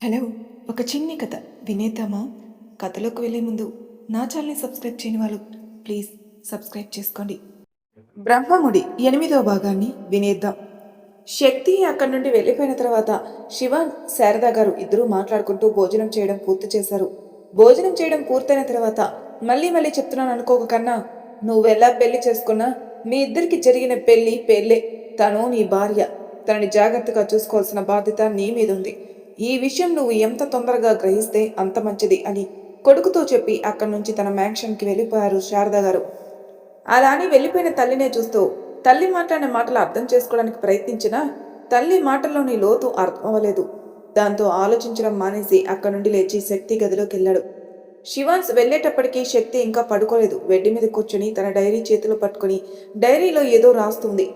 Hello! ఒక చిన్ని కథ వినేద్దామా? కథలోకి వెళ్ళే ముందు నా ఛానల్‌ని సబ్స్క్రైబ్ చేయని వాళ్ళు ప్లీజ్ సబ్స్క్రైబ్ చేసుకోండి. బ్రహ్మముడి 8వ భాగాన్ని వినేద్దాం. శక్తి అక్కడి నుండి వెళ్ళిపోయిన తర్వాత శివ, శారద గారు ఇద్దరూ మాట్లాడుకుంటూ భోజనం చేయడం పూర్తి చేశారు. భోజనం చేయడం పూర్తయిన తర్వాత మళ్ళీ చెప్తున్నాను అనుకోక కన్నా, నువ్వెలా పెళ్లి చేసుకున్నా మీ ఇద్దరికి జరిగిన పెళ్లి పెళ్ళే. తను నీ భార్య. తనని జాగ్రత్తగా చూసుకోవాల్సిన బాధ్యత నీ మీదుంది. ఈ విషయం నువ్వు ఎంత తొందరగా గ్రహిస్తే అంత మంచిది అని కొడుకుతో చెప్పి అక్కడి నుంచి తన మ్యాన్షన్కి వెళ్ళిపోయారు శారద గారు. అలా అని వెళ్ళిపోయిన తల్లినే చూస్తూ తల్లి మాట్లాడిన మాటలు అర్థం చేసుకోవడానికి ప్రయత్నించినా తల్లి మాటల్లోని లోతు అర్థం అవ్వలేదు. దాంతో ఆలోచించడం మానేసి అక్కడి నుండి లేచి శక్తి గదిలోకి వెళ్ళాడు. శివాన్స్ వెళ్ళేటప్పటికీ శక్తి ఇంకా పడుకోలేదు. బెడ్ మీద కూర్చుని తన డైరీ చేతిలో పట్టుకుని డైరీలో ఏదో రాస్తుంది.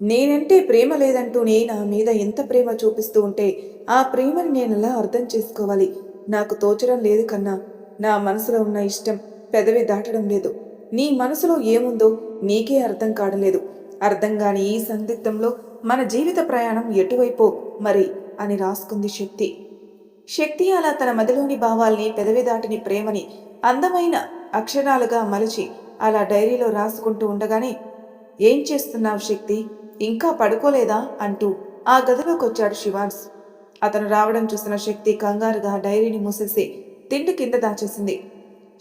నేనంటే ప్రేమ లేదంటూనే నా మీద ఎంత ప్రేమ చూపిస్తూ ఉంటే ఆ ప్రేమని నేనెలా అర్థం చేసుకోవాలి? నాకు తోచడం లేదు కన్నా. నా మనసులో ఉన్న ఇష్టం పెదవి దాటడం లేదు. నీ మనసులో ఏముందో నీకే అర్థం కాడలేదు. అర్థం కాని ఈ సందిగ్ధంలో మన జీవిత ప్రయాణం ఎటువైపో మరి అని రాసుకుంది శక్తి. శక్తి అలా తన మదిలోని భావాల్ని పెదవి దాటిని ప్రేమని అందమైన అక్షరాలుగా మలిచి అలా డైరీలో రాసుకుంటూ ఉండగానే, ఏం చేస్తున్నావు శక్తి? ఇంకా పడుకోలేదా అంటూ ఆ గదిలోకొచ్చాడు శివాన్స్. అతను రావడం చూసిన శక్తి కంగారుగా డైరీని మూసేసి తిండి కింద దాచేసింది.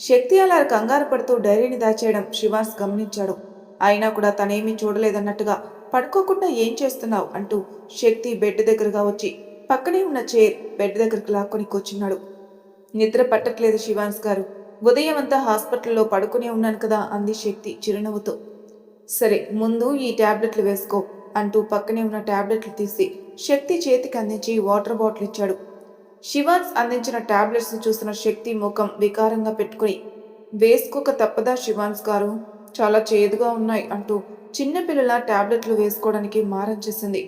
శక్తి అలా కంగారు పడుతూ డైరీని దాచేయడం శివాన్స్ గమనించాడు. అయినా కూడా తనేమీ చూడలేదన్నట్టుగా పడుకోకుండా ఏం చేస్తున్నావు అంటూ శక్తి బెడ్ దగ్గరగా వచ్చి పక్కనే ఉన్న చైర్ బెడ్ దగ్గరకు లాక్కొని కూర్చున్నాడు. నిద్ర పట్టట్లేదు శివాన్స్ గారు. ఉదయం అంతా హాస్పిటల్లో పడుకునే ఉన్నాను కదా అంది శక్తి చిరునవ్వుతో. సరే, ముందు ఈ టాబ్లెట్లు వేసుకో అంటూ పక్కనే ఉన్న టాబ్లెట్లు తీసి శక్తి చేతికి అందించి వాటర్ బాటిల్ ఇచ్చాడు. శివాన్స్ అందించిన టాబ్లెట్స్ చూసిన శక్తి ముఖం వికారంగా పెట్టుకుని, వేసుకోక తప్పదా శివాన్స్ గారు? చాలా చేదుగా ఉన్నాయి అంటూ చిన్నపిల్లల టాబ్లెట్లు వేసుకోవడానికి మారం చేసింది.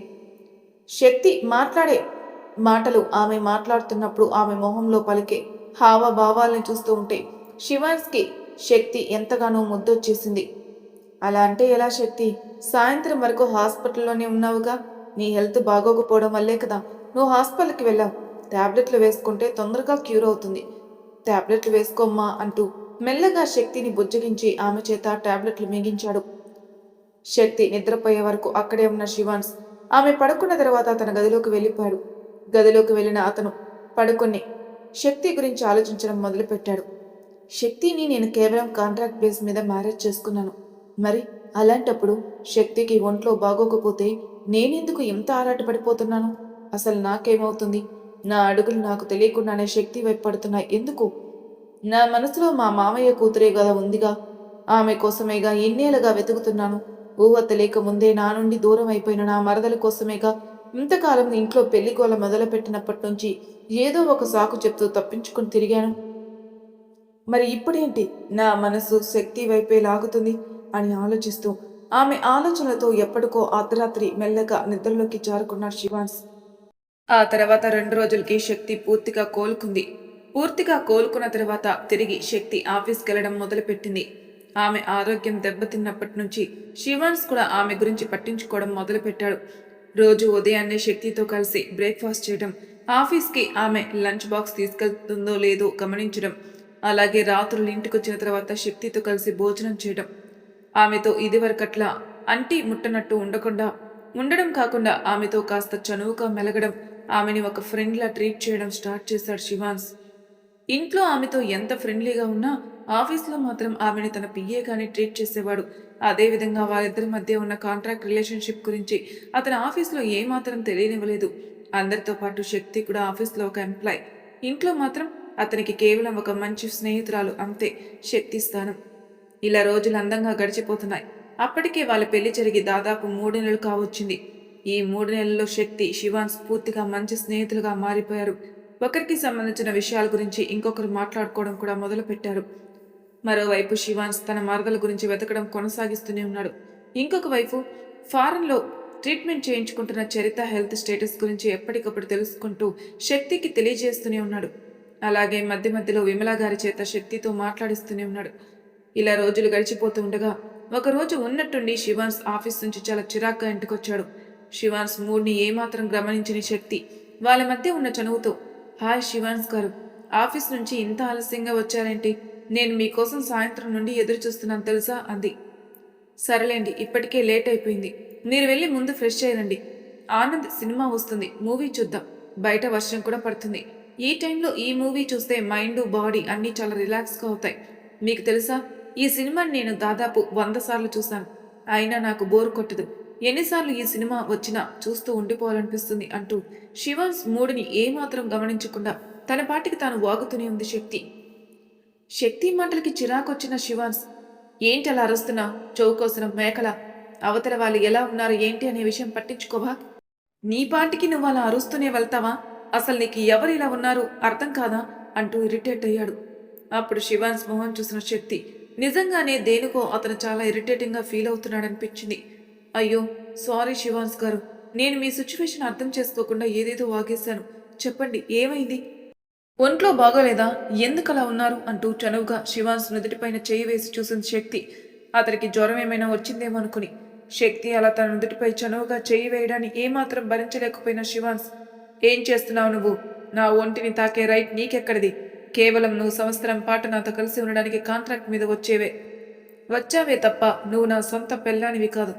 శక్తి మాట్లాడే మాటలు ఆమె మాట్లాడుతున్నప్పుడు ఆమె మొహంలో పలికే హావభావాల్ని చూస్తూ ఉంటే శివాన్స్కి శక్తి ఎంతగానో ముద్దొచ్చేసింది. అలా అంటే ఎలా శక్తి? సాయంత్రం వరకు హాస్పిటల్లోనే ఉన్నావుగా. నీ హెల్త్ బాగోకపోవడం వల్లే కదా నువ్వు హాస్పిటల్కి వెళ్ళావు. టాబ్లెట్లు వేసుకుంటే తొందరగా క్యూర్ అవుతుంది. టాబ్లెట్లు వేసుకోమ్మా అంటూ మెల్లగా శక్తిని బుజ్జగించి ఆమె చేత టాబ్లెట్లు మింగించాడు. శక్తి నిద్రపోయే వరకు అక్కడే ఉన్న శివాన్స్ ఆమె పడుకున్న తర్వాత తన గదిలోకి వెళ్ళిపోయాడు. గదిలోకి వెళ్ళిన అతను పడుకుని శక్తి గురించి ఆలోచించడం మొదలుపెట్టాడు. శక్తిని నేను కేవలం కాంట్రాక్ట్ బేస్ మీద మ్యారేజ్ చేసుకున్నాను. మరి అలాంటప్పుడు శక్తికి ఒంట్లో బాగోకపోతే నేనెందుకు ఇంత ఆరాటపడిపోతున్నాను? అసలు నాకేమవుతుంది? నా అడుగులు నాకు తెలియకుండానే శక్తి వైపు పడుతున్నాయి. ఎందుకు? నా మనసులో మా మామయ్య కూతురే గదా ఉందిగా. ఆమె కోసమేగా ఎన్నేళ్ళుగా వెతుకుతున్నాను. ఊహ తెలియక ముందే నా నుండి దూరం అయిపోయిన నా మరదల కోసమేగా ఇంతకాలం ఇంట్లో పెళ్లిగోల మొదలుపెట్టినప్పటి నుంచి ఏదో ఒక సాకు చెప్తూ తప్పించుకుని తిరిగాను. మరి ఇప్పుడేంటి నా మనసు శక్తి వైపే లాగుతుంది అని ఆలోచిస్తూ ఆమె ఆలోచనలతో ఎప్పటికో అర్ధరాత్రి మెల్లగా నిద్రలోకి జారుకున్నాడు శివాన్స్. ఆ తర్వాత 2 రోజులకి శక్తి పూర్తిగా కోలుకుంది. పూర్తిగా కోలుకున్న తర్వాత తిరిగి శక్తి ఆఫీస్కి వెళ్ళడం మొదలుపెట్టింది. ఆమె ఆరోగ్యం దెబ్బతిన్నప్పటి నుంచి శివాన్స్ కూడా ఆమె గురించి పట్టించుకోవడం మొదలుపెట్టాడు. రోజు ఉదయాన్నే శక్తితో కలిసి బ్రేక్ఫాస్ట్ చేయడం, ఆఫీస్కి ఆమె లంచ్ బాక్స్ తీసుకెళ్తుందో లేదో గమనించడం, అలాగే రాత్రులు ఇంటికొచ్చిన తర్వాత శక్తితో కలిసి భోజనం చేయడం. ఆమెతో ఇదివరకట్లా అంటి ముట్టనట్టు ఉండడం కాకుండా ఆమెతో కాస్త చనువుగా మెలగడం, ఆమెని ఒక ఫ్రెండ్లా ట్రీట్ చేయడం స్టార్ట్ చేశాడు శివాన్స్. ఇంట్లో ఆమెతో ఎంత ఫ్రెండ్లీగా ఉన్నా ఆఫీస్లో మాత్రం ఆమెని తన పిఏగానే ట్రీట్ చేసేవాడు. అదేవిధంగా వారిద్దరి మధ్య ఉన్న కాంట్రాక్ట్ రిలేషన్షిప్ గురించి అతని ఆఫీస్లో ఏమాత్రం తెలియనివ్వలేదు. అందరితో పాటు శక్తి కూడా ఆఫీస్లో ఒక ఎంప్లాయ్. ఇంట్లో మాత్రం అతనికి కేవలం ఒక మంచి స్నేహితురాలు అంతే శక్తి స్థానం. ఇలా రోజులు అందంగా గడిచిపోతున్నాయి. అప్పటికే వాళ్ళ పెళ్లి జరిగి దాదాపు 3 నెలలు కావచ్చింది. ఈ 3 నెలల్లో శక్తి, శివాన్స్ పూర్తిగా మంచి స్నేహితులుగా మారిపోయారు. ఒకరికి సంబంధించిన విషయాల గురించి ఇంకొకరు మాట్లాడుకోవడం కూడా మొదలుపెట్టారు. మరోవైపు శివాన్స్ తన మరదల గురించి వెతకడం కొనసాగిస్తూనే ఉన్నాడు. ఇంకొక వైపు ఫారెన్లో ట్రీట్మెంట్ చేయించుకుంటున్న చరిత హెల్త్ స్టేటస్ గురించి ఎప్పటికప్పుడు తెలుసుకుంటూ శక్తికి తెలియజేస్తూనే ఉన్నాడు. అలాగే మధ్య మధ్యలో విమలా గారి చేత శక్తితో మాట్లాడిస్తూనే ఉన్నాడు. ఇలా రోజులు గడిచిపోతూ ఉండగా ఒకరోజు ఉన్నట్టుండి శివాన్స్ ఆఫీస్ నుంచి చాలా చిరాగ్గా ఇంటికొచ్చాడు. శివాన్స్ మూడ్ని ఏమాత్రం గమనించని శక్తి వాళ్ళ మధ్య ఉన్న చనువుతో, హాయ్ శివాన్స్ గారు, ఆఫీస్ నుంచి ఇంత ఆలస్యంగా వచ్చారేంటి? నేను మీకోసం సాయంత్రం నుండి ఎదురు చూస్తున్నాను తెలుసా అంది. సరేలేండి, ఇప్పటికే లేట్ అయిపోయింది. మీరు వెళ్ళి ముందు ఫ్రెష్ అయ్యండి. ఆనంద్ సినిమా వస్తుంది, మూవీ చూద్దాం. బయట వర్షం కూడా పడుతుంది. ఈ టైంలో ఈ మూవీ చూస్తే మైండ్ బాడీ అన్నీ చాలా రిలాక్స్గా అవుతాయి. మీకు తెలుసా, ఈ సినిమాని నేను దాదాపు 100 సార్లు చూశాను. అయినా నాకు బోర్ కొట్టదు. ఎన్నిసార్లు ఈ సినిమా వచ్చినా చూస్తూ ఉండిపోవాలనిపిస్తుంది అంటూ శివాన్స్ మూడుని ఏమాత్రం గమనించకుండా తన పాటికి తాను వాగుతూనే ఉంది శక్తి. శక్తి మాటలకి చిరాకొచ్చిన శివాన్స్, ఏంటి అలా అరుస్తున్నా? చౌకోసిన మేకల అవతల వాళ్ళు ఎలా ఉన్నారు ఏంటి అనే విషయం పట్టించుకోవా? నీ పాటికి నువ్వు అలా అరుస్తూనే వెళ్తావా? అసలు నీకు ఎవరు ఇలా ఉన్నారు అర్థం కాదా అంటూ ఇరిటేట్ అయ్యాడు. అప్పుడు శివాన్స్ మొహం చూసిన శక్తి నిజంగానే దేనికో అతను చాలా ఇరిటేటింగ్గా ఫీల్ అవుతున్నాడనిపించింది. అయ్యో, సారీ శివాన్స్ గారు, నేను మీ సిచ్యువేషన్ అర్థం చేసుకోకుండా ఏదేదో వాగేశాను. చెప్పండి, ఏమైంది? ఒంట్లో బాగోలేదా? ఎందుకలా ఉన్నారు అంటూ చనువుగా శివాన్స్ నుదుటిపైన చేయి వేసి చూసింది శక్తి. అతనికి జ్వరం ఏమైనా వచ్చిందేమో అనుకుని. శక్తి అలా తన నుదుటిపై చనువుగా చేయి వేయడాన్ని ఏమాత్రం భరించలేకపోయిన శివాన్స్, ఏం చేస్తున్నావు నువ్వు? నా ఒంటిని తాకే రైట్ నీకెక్కడిది? కేవలం నువ్వు సంవత్సరం పాటు నాతో కలిసి ఉండడానికి కాంట్రాక్ట్ మీద వచ్చావే తప్ప నువ్వు నా సొంత పెళ్ళానివి కాదు.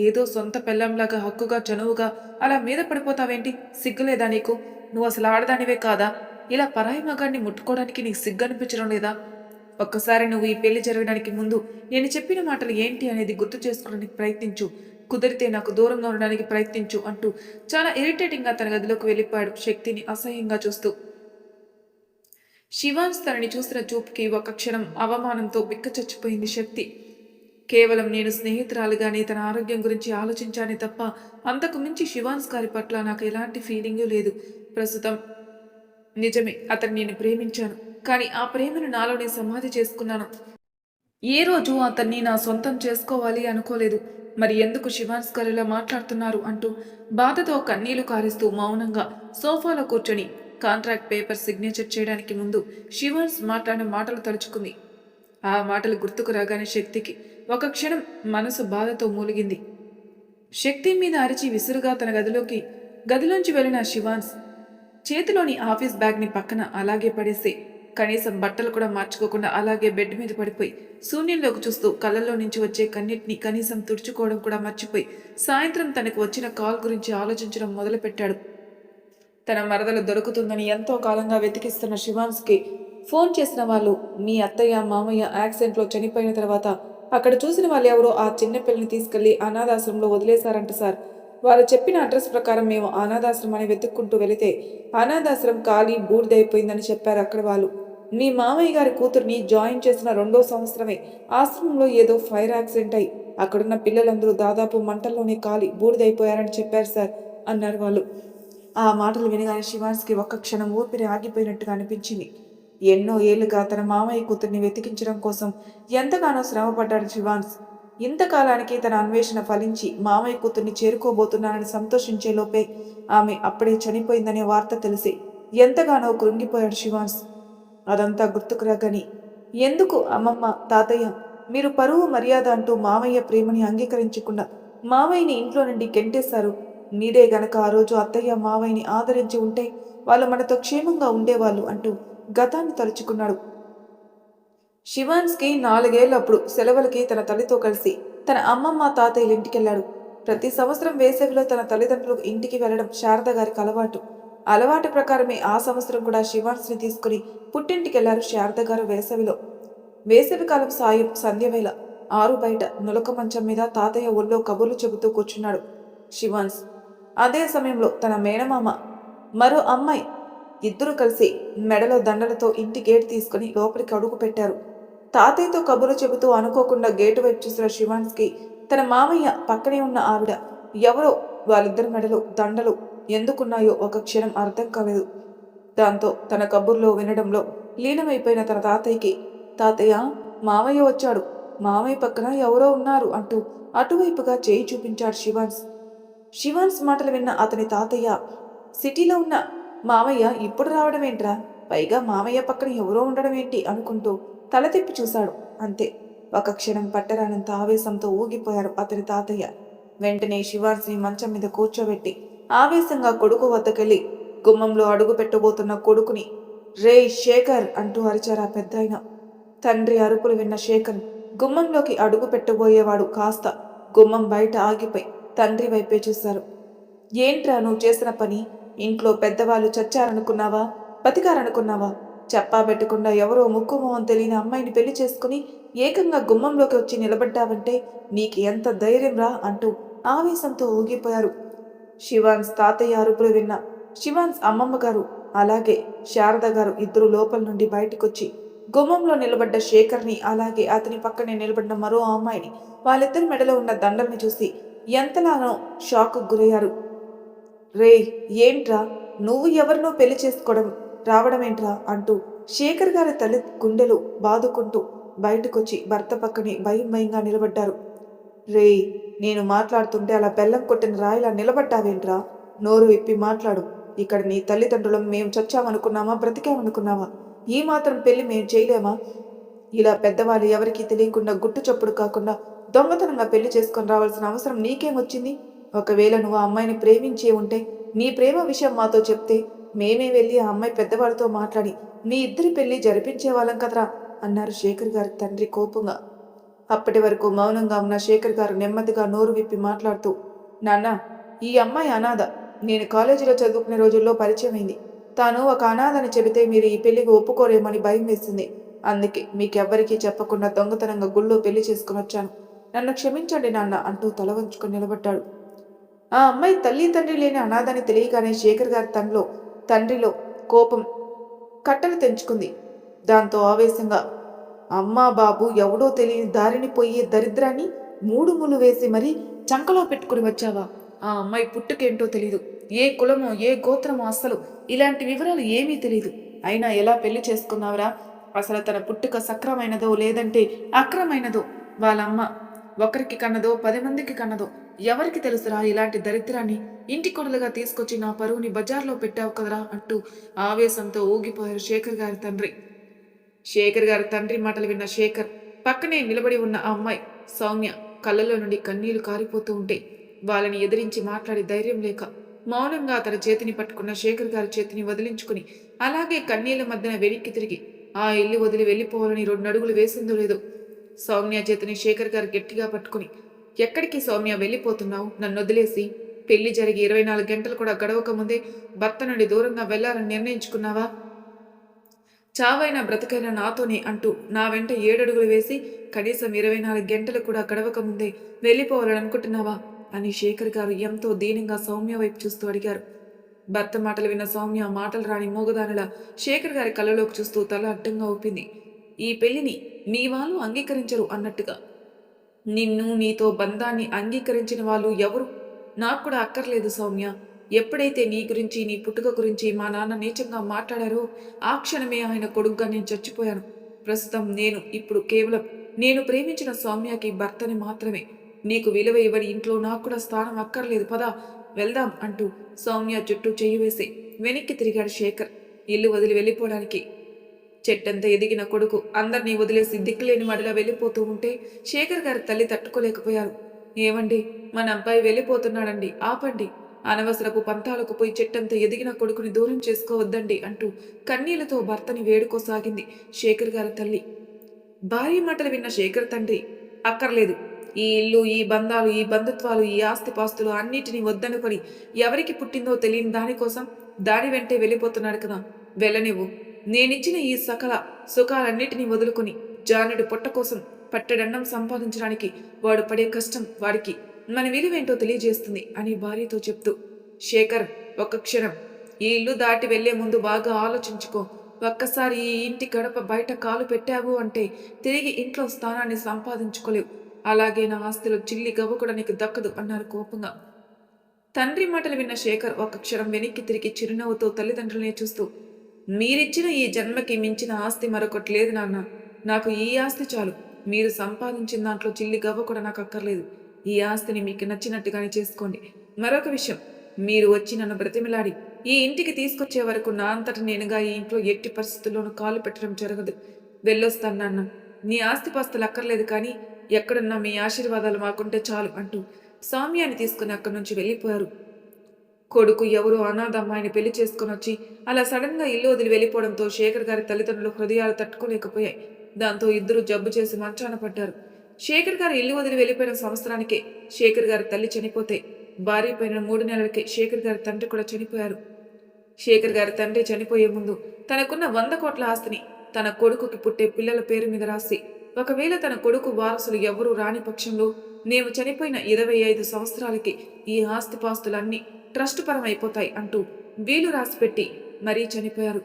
ఏదో సొంత పెళ్ళంలాగా హక్కుగా చనువుగా అలా మీద పడిపోతావేంటి? సిగ్గులేదా నీకు? నువ్వు అసలు ఆడదానివే కాదా? ఇలా పరాయి మగాడిని ముట్టుకోవడానికి నీకు సిగ్గు అనిపించడం లేదా? ఒక్కసారి నువ్వు ఈ పెళ్లి జరగడానికి ముందు నేను చెప్పిన మాటలు ఏంటి అనేది గుర్తు చేసుకోవడానికి ప్రయత్నించు. కుదిరితే నాకు దూరంగా ఉండడానికి ప్రయత్నించు అంటూ చాలా ఇరిటేటింగ్గా తన గదిలోకి వెళ్ళిపోయాడు, శక్తిని అసహ్యంగా చూస్తూ. శివాన్స్ తనని చూసిన చూపుకి ఒక క్షణం అవమానంతో బిక్క చచ్చిపోయింది శక్తి. కేవలం నేను స్నేహితురాలుగానే తన ఆరోగ్యం గురించి ఆలోచించానే తప్ప అంతకు మించి శివాన్స్ గారి పట్ల నాకు ఎలాంటి ఫీలింగు లేదు ప్రస్తుతం. నిజమే, అతన్ని నేను ప్రేమించాను. కానీ ఆ ప్రేమను నాలోనే సమాధి చేసుకున్నాను. ఏ రోజు అతన్ని నా సొంతం చేసుకోవాలి అనుకోలేదు. మరి ఎందుకు శివాన్స్ గారు ఇలా మాట్లాడుతున్నారు అంటూ బాధతో కన్నీళ్లు కారిస్తూ మౌనంగా సోఫాలో కూర్చొని కాంట్రాక్ట్ పేపర్ సిగ్నేచర్ చేయడానికి ముందు శివాన్స్ మాట్లాడిన మాటలు తలుచుకుంది. ఆ మాటలు గుర్తుకు రాగానే శక్తికి ఒక క్షణం మనసు బాధతో మూలిగింది. శక్తి మీద అరిచి విసురుగా తన గదిలోంచి వెళ్ళిన శివాన్స్ చేతిలోని ఆఫీస్ బ్యాగ్ని పక్కన అలాగే పడేసి కనీసం బట్టలు కూడా మార్చుకోకుండా అలాగే బెడ్ మీద పడిపోయి శూన్యంలోకి చూస్తూ కళ్ళల్లో నుంచి వచ్చే కన్నిటిని కనీసం తుడుచుకోవడం కూడా మర్చిపోయి సాయంత్రం తనకు వచ్చిన కాల్ గురించి ఆలోచించడం మొదలుపెట్టాడు. తన మరదలు దొరుకుతుందని ఎంతో కాలంగా వెతికిస్తున్న శివాన్స్కి ఫోన్ చేసిన వాళ్ళు, మీ అత్తయ్య మామయ్య యాక్సిడెంట్లో చనిపోయిన తర్వాత అక్కడ చూసిన వాళ్ళు ఎవరో ఆ చిన్నపిల్లని తీసుకెళ్లి అనాథాశ్రమంలో వదిలేశారంట సార్. వాళ్ళు చెప్పిన అడ్రస్ ప్రకారం మేము అనాథాశ్రమాన్ని వెతుక్కుంటూ వెళితే అనాథాశ్రమం ఖాళీ బూడిదైపోయిందని చెప్పారు అక్కడ వాళ్ళు. మీ మామయ్య గారి కూతుర్ని జాయిన్ చేసిన 2వ సంవత్సరమే ఆశ్రమంలో ఏదో ఫైర్ యాక్సిడెంట్ అయి అక్కడున్న పిల్లలందరూ దాదాపు మంటల్లోనే కాలి బూడిదైపోయారని చెప్పారు సార్ అన్నారు వాళ్ళు. ఆ మాటలు వినగానే శివాన్స్కి ఒక్క క్షణం ఊపిరి ఆగిపోయినట్టుగా అనిపించింది. ఎన్నో ఏళ్లుగా తన మామయ్య కూతుర్ని వెతికించడం కోసం ఎంతగానో శ్రమపడ్డాడు శివాన్స్. ఇంతకాలానికి తన అన్వేషణ ఫలించి మామయ్య కూతుర్ని చేరుకోబోతున్నానని సంతోషించే లోపే ఆమె అప్పుడే చనిపోయిందనే వార్త తెలిసి ఎంతగానో కృంగిపోయాడు శివాన్స్. అదంతా గుర్తుకు రాగాని, ఎందుకు అమ్మమ్మ తాతయ్య మీరు పరువు మర్యాద అంటూ మామయ్య ప్రేమని అంగీకరించకుండా మామయ్యని ఇంట్లో నుండి గెంటేశారు? మీరే గనక ఆ రోజు అత్తయ్య మావయ్యని ఆదరించి ఉంటే వాళ్ళు మనతో క్షేమంగా ఉండేవాళ్ళు అంటూ గతాన్ని తలుచుకున్నాడు. శివాన్స్కి 4 ఏళ్ళప్పుడు సెలవులకి తన తల్లితో కలిసి తన అమ్మమ్మ తాతయ్యల ఇంటికెళ్లాడు. ప్రతి సంవత్సరం వేసవిలో తన తల్లిదండ్రులు ఇంటికి వెళ్లడం శారద గారికి అలవాటు ప్రకారమే ఆ సంవత్సరం కూడా శివాన్స్ని తీసుకుని పుట్టింటికెళ్లారు శారద గారు వేసవిలో. వేసవికాలం సాయం సంధ్యవేళ ఆరు బయట నులక మంచం మీద తాతయ్య ఒళ్ళో కబుర్లు చెబుతూ కూర్చున్నాడు శివాన్స్. అదే సమయంలో తన మేనమామ మరో అమ్మాయి ఇద్దరు కలిసి మెడలో దండలతో ఇంటి గేటు తీసుకుని లోపలికి అడుగు పెట్టారు. తాతయ్యతో కబుర్లు చెబుతూ అనుకోకుండా గేటు వైపు చూసిన శివాన్స్కి తన మామయ్య పక్కనే ఉన్న ఆవిడ ఎవరో వాళ్ళిద్దరి మెడలో దండలు ఎందుకున్నాయో ఒక క్షణం అర్థం కాలేదు. దాంతో తన కబుర్లో వినడంలో లీనమైపోయిన తన తాతయ్యకి, తాతయ్య మామయ్య వచ్చాడు, మామయ్య పక్కన ఎవరో ఉన్నారు అంటూ అటువైపుగా చేయి చూపించాడు శివాన్స్ మాటలు విన్న అతని తాతయ్య, సిటీలో ఉన్న మామయ్య ఇప్పుడు రావడం ఏంట్రా, పైగా మామయ్య పక్కన ఎవరో ఉండడం ఏంటి అనుకుంటూ తల తిప్పి చూశాడు. అంతే, ఒక క్షణం పట్టరానంత ఆవేశంతో ఊగిపోయాడు అతని తాతయ్య. వెంటనే శివాన్స్ని మంచం మీద కూర్చోబెట్టి ఆవేశంగా కొడుకు వద్దకెళ్ళి, గుమ్మంలో అడుగు పెట్టబోతున్న కొడుకుని రేయ్ శేఖర్ అంటూ అరిచారు ఆ పెద్దాయన. తండ్రి అరుపులు విన్న శేఖర్ గుమ్మంలోకి అడుగు పెట్టబోయేవాడు కాస్త గుమ్మం బయట ఆగిపోయి తండ్రి వైపే చూశారు. ఏంట్రా నువ్వు చేసిన పని? ఇంట్లో పెద్దవాళ్ళు చచ్చారనుకున్నావా, బతికారనుకున్నావా? చెప్పా పెట్టకుండా ఎవరో ముక్కు మొహం తెలియని అమ్మాయిని పెళ్లి చేసుకుని ఏకంగా గుమ్మంలోకి వచ్చి నిలబడ్డావంటే నీకు ఎంత ధైర్యంరా అంటూ ఆవేశంతో ఊగిపోయారు. శివాన్స్ తాతయ్య అరుపులు విన్న శివాన్స్ అమ్మమ్మ గారు అలాగే శారద గారు ఇద్దరు లోపల నుండి బయటకొచ్చి గుమ్మంలో నిలబడ్డ శేఖర్ని అలాగే అతని పక్కనే నిలబడిన మరో అమ్మాయిని వాళ్ళిద్దరి మెడలో ఉన్న దండల్ని చూసి ఎంతలానో షాక్కు గురయ్యారు. రే ఏంట్రా నువ్వు ఎవరినో పెళ్లి చేసుకోవడం రావడమేంట్రా అంటూ శేఖర్ గారి తల్లి గుండెలు బాదుకుంటూ బయటకొచ్చి భర్త పక్కనే భయం భయంగా నిలబడ్డారు. రే నేను మాట్లాడుతుంటే అలా బెల్లం కొట్టిన రాయిలా నిలబడ్డావేంట్రా? నోరు విప్పి మాట్లాడు. ఇక్కడ నీ తల్లిదండ్రులం మేము చచ్చామనుకున్నామా, బ్రతికామనుకున్నావా? ఈ మాత్రం పెళ్లి మేము చేయలేమా? ఇలా పెద్దవాళ్ళు ఎవరికీ తెలియకుండా గుట్టు చప్పుడు కాకుండా దొంగతనంగా పెళ్లి చేసుకొని రావాల్సిన అవసరం నీకేమొచ్చింది? ఒకవేళ నువ్వు ఆ అమ్మాయిని ప్రేమించే ఉంటే నీ ప్రేమ విషయం మాతో చెప్తే మేమే వెళ్ళి ఆ అమ్మాయి పెద్దవాళ్ళతో మాట్లాడి మీ ఇద్దరి పెళ్లి జరిపించే వాళ్ళం కదరా అన్నారు శేఖర్ గారి తండ్రి కోపంగా. అప్పటి వరకు మౌనంగా ఉన్న శేఖర్ గారు నెమ్మదిగా నోరు విప్పి మాట్లాడుతూ, నాన్న, ఈ అమ్మాయి అనాథ. నేను కాలేజీలో చదువుకునే రోజుల్లో పరిచయమైంది. తాను ఒక అనాథని చెబితే మీరు ఈ పెళ్లికి ఒప్పుకోరేమని భయం వేసింది. అందుకే మీకెవ్వరికీ చెప్పకుండా దొంగతనంగా గుళ్ళో పెళ్లి చేసుకుని వచ్చాను. నన్ను క్షమించండి నాన్న అంటూ తల వంచుకొని నిలబడ్డాడు. ఆ అమ్మాయి తల్లి తండ్రి లేని అనాథని తెలియగానే శేఖర్ గారి తండ్రిలో కోపం కట్టలు తెంచుకుంది. దాంతో ఆవేశంగా, అమ్మా బాబు ఎవడో తెలియని దారిని పోయే దరిద్రాన్ని మూడు ముళ్ళు వేసి మరీ చంకలో పెట్టుకుని వచ్చావా? ఆ అమ్మాయి పుట్టుకేంటో తెలీదు, ఏ కులమో ఏ గోత్రమో, అస్సలు ఇలాంటి వివరాలు ఏమీ తెలీదు. అయినా ఎలా పెళ్లి చేసుకున్నావురా? అసలు తన పుట్టుక సక్రమైనదో లేదంటే అక్రమైనదో వాళ్ళమ్మ ఒకరికి కన్నదో 10 మందికి కన్నదో ఎవరికి తెలుసురా? ఇలాంటి దరిద్రాన్ని ఇంటి కొడలుగా తీసుకొచ్చి నా పరువుని బజార్లో పెట్టావు కదరా అంటూ ఆవేశంతో ఊగిపోయారు శేఖర్ గారి తండ్రి. శేఖర్ గారి తండ్రి మాటలు విన్న శేఖర్ పక్కనే నిలబడి ఉన్న ఆ అమ్మాయి సౌమ్య కళ్ళలో నుండి కన్నీళ్లు కారిపోతూ ఉంటే వాళ్ళని ఎదిరించి మాట్లాడే ధైర్యం లేక మౌనంగా తన చేతిని పట్టుకున్న శేఖర్ గారి చేతిని వదిలించుకుని అలాగే కన్నీళ్ల మధ్యన వెనక్కి తిరిగి ఆ ఇల్లు వదిలి వెళ్ళిపోవాలని 2 అడుగులు వేసిందో లేదో సౌమ్య చేతిని శేఖర్ గారు గట్టిగా పట్టుకుని, ఎక్కడికి సౌమ్య వెళ్ళిపోతున్నావు? నన్ను వదిలేసి పెళ్లి జరిగి 24 గంటలు కూడా గడవక ముందే భర్త నుండి దూరంగా వెళ్లాలని నిర్ణయించుకున్నావా? చావైనా బ్రతకైనా నాతోనే అంటూ నా వెంట 7 అడుగులు వేసి కనీసం 24 గంటలు కూడా గడవక ముందే వెళ్ళిపోవాలని అనుకుంటున్నావా అని శేఖర్ గారు ఎంతో దీనంగా సౌమ్య వైపు చూస్తూ అడిగారు. భర్త మాటలు విన్న సౌమ్య మాటలు రాని మూగదానిలా శేఖర్ గారి కళ్ళలోకి చూస్తూ తల అడ్డంగా ఊపింది. ఈ పెళ్లిని మీ వాళ్ళు అంగీకరించరు అన్నట్టుగా. నిన్ను నీతో బంధాన్ని అంగీకరించిన వాళ్ళు ఎవరు? నాకు కూడా అక్కర్లేదు సౌమ్య. ఎప్పుడైతే నీ గురించి నీ పుట్టుక గురించి మా నాన్న నీచంగా మాట్లాడారో ఆ క్షణమే ఆయన కొడుగ్గా నేను చచ్చిపోయాను. ప్రస్తుతం ఇప్పుడు కేవలం నేను ప్రేమించిన సౌమ్యకి భర్తని మాత్రమే. నీకు విలువ ఇవ్వని ఇంట్లో నాకు కూడా స్థానం అక్కర్లేదు, పదా వెళ్దాం అంటూ సౌమ్య చుట్టూ చెయ్యి వేసి వెనక్కి తిరిగాడు శేఖర్ ఇల్లు వదిలి వెళ్ళిపోవడానికి. చెట్టంత ఎదిగిన కొడుకు అందరినీ వదిలేసి దిక్కులేని వాడిలా వెళ్ళిపోతూ ఉంటే శేఖర్ గారి తల్లి తట్టుకోలేకపోయారు. ఏమండి, మన అబ్బాయి వెళ్ళిపోతున్నాడండి, ఆపండి. అనవసరపు పంతాలకు పోయి చెట్టంత ఎదిగిన కొడుకుని దూరం చేసుకోవద్దండి అంటూ కన్నీళ్లతో భర్తని వేడుకోసాగింది శేఖర్ గారి తల్లి. భార్య మాటలు విన్న శేఖర్ తండ్రి, అక్కర్లేదు. ఈ ఇల్లు, ఈ బంధాలు, ఈ బంధుత్వాలు, ఈ ఆస్తిపాస్తులు అన్నిటినీ వద్దనుకొని ఎవరికి పుట్టిందో తెలియని దానికోసం దాని వెంటే వెళ్ళిపోతున్నాడు కదా, వెళ్ళనివ్వు. నేనిచ్చిన ఈ సకల సుఖాలన్నిటినీ వదులుకొని జానుడి పొట్ట కోసం పట్టెడన్నం సంపాదించడానికి వాడు పడే కష్టం వాడికి మన విలువేంటో తెలియజేస్తుంది అని భార్యతో చెప్తూ, శేఖర్, ఒక్క క్షణం ఈ ఇల్లు దాటి వెళ్లే ముందు బాగా ఆలోచించుకో. ఒక్కసారి ఈ ఇంటి గడప బయట కాలు పెట్టావు అంటే తిరిగి ఇంట్లో స్థానాన్ని సంపాదించుకోలేవు. అలాగే నా ఆస్తిలో చిల్లి గవ్వ కూడా నీకు దక్కదు అన్నారు కోపంగా. తండ్రి మాటలు విన్న శేఖర్ ఒక్క క్షణం వెనక్కి తిరిగి చిరునవ్వుతో తల్లిదండ్రులనే చూస్తూ, మీరిచ్చిన ఈ జన్మకి మించిన ఆస్తి మరొకటి లేదు నాన్న. నాకు ఈ ఆస్తి చాలు. మీరు సంపాదించిన దాంట్లో చిల్లి గవ్వ కూడా నాకు అక్కర్లేదు. ఈ ఆస్తిని మీకు నచ్చినట్టుగానే చేసుకోండి. మరొక విషయం, మీరు వచ్చి నన్ను బ్రతిమిలాడి ఈ ఇంటికి తీసుకొచ్చే వరకు నా అంతట నేనుగా ఈ ఇంట్లో ఎట్టి పరిస్థితుల్లోనూ కాలు పెట్టడం జరగదు. వెళ్ళొస్తాను నాన్న. నీ ఆస్తిపాస్తులు అక్కర్లేదు, కానీ ఎక్కడున్నా మీ ఆశీర్వాదాలు మాకుంటే చాలు అంటూ సౌమ్యాన్ని తీసుకుని అక్కడి నుంచి వెళ్ళిపోయారు. కొడుకు ఎవరో అనాథ అమ్మాయిని పెళ్లి చేసుకుని వచ్చి అలా సడన్గా ఇల్లు వదిలి వెళ్ళిపోవడంతో శేఖర్ గారి తల్లిదండ్రులు హృదయాలు తట్టుకోలేకపోయాయి. దాంతో ఇద్దరు జబ్బు చేసి మంచాన పడ్డారు. శేఖర్ గారు ఇల్లు వదిలి వెళ్ళిపోయిన సంవత్సరానికే శేఖర్ గారి తల్లి చనిపోతే, భార్య పోయిన 3 నెలలకే శేఖర్ గారి తండ్రి కూడా చనిపోయారు. శేఖర్ గారి తండ్రి చనిపోయే ముందు తనకున్న 100 కోట్ల ఆస్తిని తన కొడుకుకి పుట్టే పిల్లల పేరు మీద రాసి, ఒకవేళ తన కొడుకు వారసులు ఎవరూ రాని పక్షంలో మేము చనిపోయిన 25 సంవత్సరాలకి ఈ ఆస్తిపాస్తులన్నీ ట్రస్ట్ పరమైపోతాయి అంటూ వీలు రాసిపెట్టి మరీ చనిపోయారు.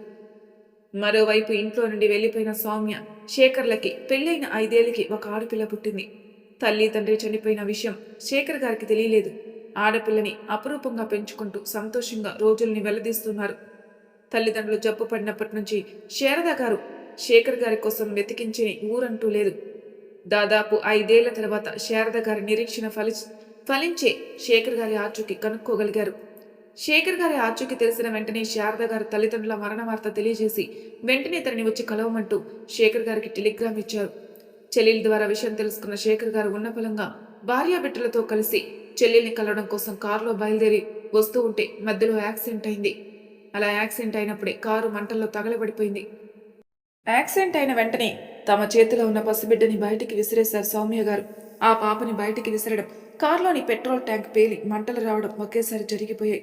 మరోవైపు ఇంట్లో నుండి వెళ్లిపోయిన సౌమ్య, శేఖర్లకి పెళ్ళైన 5 ఏళ్లకి ఒక ఆడపిల్ల పుట్టింది. తల్లి తండ్రి చనిపోయిన విషయం శేఖర్ గారికి తెలియలేదు. ఆడపిల్లని అపురూపంగా పెంచుకుంటూ సంతోషంగా రోజుల్ని వెల్లదీస్తున్నారు. తల్లిదండ్రులు జబ్బు పడినప్పటి నుంచి శారద గారు శేఖర్ గారి కోసం వెతికించని ఊరంటూ లేదు. దాదాపు 5 ఏళ్ల తర్వాత శారద గారి నిరీక్షణ ఫలించే శేఖర్ గారి ఆచూకీ కనుక్కోగలిగారు. శేఖర్ గారి ఆచూకీ తెలిసిన వెంటనే శారద గారి తల్లిదండ్రుల మరణ వార్త తెలియజేసి వెంటనే తనని వచ్చి కలవమంటూ శేఖర్ గారికి టెలిగ్రామ్ ఇచ్చారు. చెల్లెల ద్వారా విషయం తెలుసుకున్న శేఖర్ గారు ఉన్నపలంగా భార్యాబిడ్డలతో కలిసి చెల్లెల్ని కలవడం కోసం కారులో బయలుదేరి వస్తూ ఉంటే మధ్యలో యాక్సిడెంట్ అయింది. అలా యాక్సిడెంట్ అయినప్పుడే కారు మంటల్లో తగలబడిపోయింది. యాక్సిడెంట్ అయిన వెంటనే తమ చేతిలో ఉన్న పసిబిడ్డని బయటికి విసిరేశారు సౌమ్య గారు. ఆ పాపని బయటికి విసిరడం, కారులోని పెట్రోల్ ట్యాంక్ పేలి మంటలు రావడం ఒకేసారి జరిగిపోయాయి.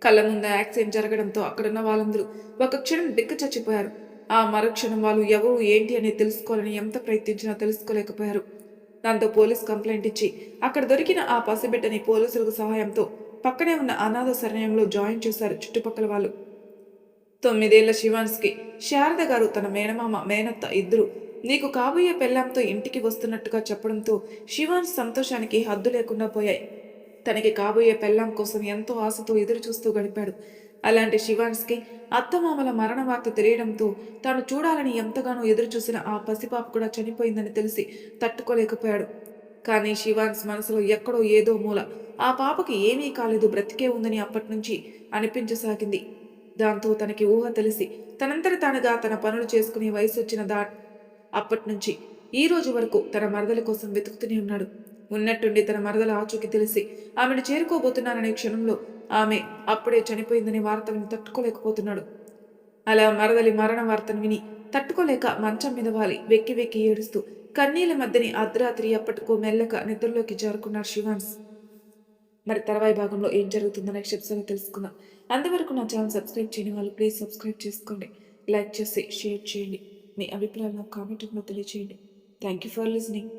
కళ్ళ ముందు యాక్సిడెంట్ జరగడంతో అక్కడున్న వాళ్ళందరూ ఒక క్షణం బిక్క చచ్చిపోయారు. ఆ మరుక్షణం వాళ్ళు ఎవరు ఏంటి అనేది తెలుసుకోవాలని ఎంత ప్రయత్నించినా తెలుసుకోలేకపోయారు. దాంతో పోలీస్ కంప్లైంట్ ఇచ్చి అక్కడ దొరికిన ఆ పసిబిడ్డని పోలీసులకు సహాయంతో పక్కనే ఉన్న అనాథ శరణ్యంలో జాయిన్ చేశారు చుట్టుపక్కల వాళ్ళు. 9 ఏళ్ల శివాన్స్కి శారద గారు తన మేనమామ, మేనత్త ఇద్దరు నీకు కాబోయే పెళ్లాంతో ఇంటికి వస్తున్నట్టుగా చెప్పడంతో శివాన్స్ సంతోషానికి హద్దు లేకుండా పోయాయి. తనకి కాబోయే పెళ్లాం కోసం ఎంతో ఆశతో ఎదురు చూస్తూ గడిపాడు. అలాంటి శివాన్స్కి అత్తమామల మరణ వార్త తెలియడంతో తాను చూడాలని ఎంతగానో ఎదురు చూసిన ఆ పసిపాప కూడా చనిపోయిందని తెలిసి తట్టుకోలేకపోయాడు. కానీ శివాన్స్ మనసులో ఎక్కడో ఏదో మూల ఆ పాపకి ఏమీ కాలేదు, బ్రతికే ఉందని అప్పటినుంచి అనిపించసాగింది. దాంతో తనకి ఊహ తెలిసి తనంతట తానుగా తన పనులు చేసుకునే వయసు వచ్చిన అప్పటినుంచి ఈ రోజు వరకు తన మరదల కోసం వెతుకుతూనే ఉన్నాడు. ఉన్నట్టుండి తన మరదల ఆచూకీ తెలిసి ఆమెను చేరుకోబోతున్నాననే క్షణంలో ఆమె అప్పుడే చనిపోయిందనే వార్త విని తట్టుకోలేకపోతున్నాడు. అలా మరదలి మరణ వార్తను విని తట్టుకోలేక మంచం మీద వాలి వెక్కి వెక్కి ఏడుస్తూ కన్నీళ్ల మధ్యని అర్ధరాత్రి అప్పటికో మెల్లగా నిద్రలోకి జారుకున్నాడు శివాన్స్. మరి తర్వాయి భాగంలో ఏం జరుగుతుందో నెక్స్ట్ ఎపిసోడ్లో తెలుసుకుందాం. అంతవరకు నా ఛానల్ సబ్స్క్రైబ్ చేయని వాళ్ళు ప్లీజ్ సబ్స్క్రైబ్ చేసుకోండి, లైక్ చేసి షేర్ చేయండి, మీ అభిప్రాయాలను కామెంట్లో తెలియజేయండి. Thank you for listening.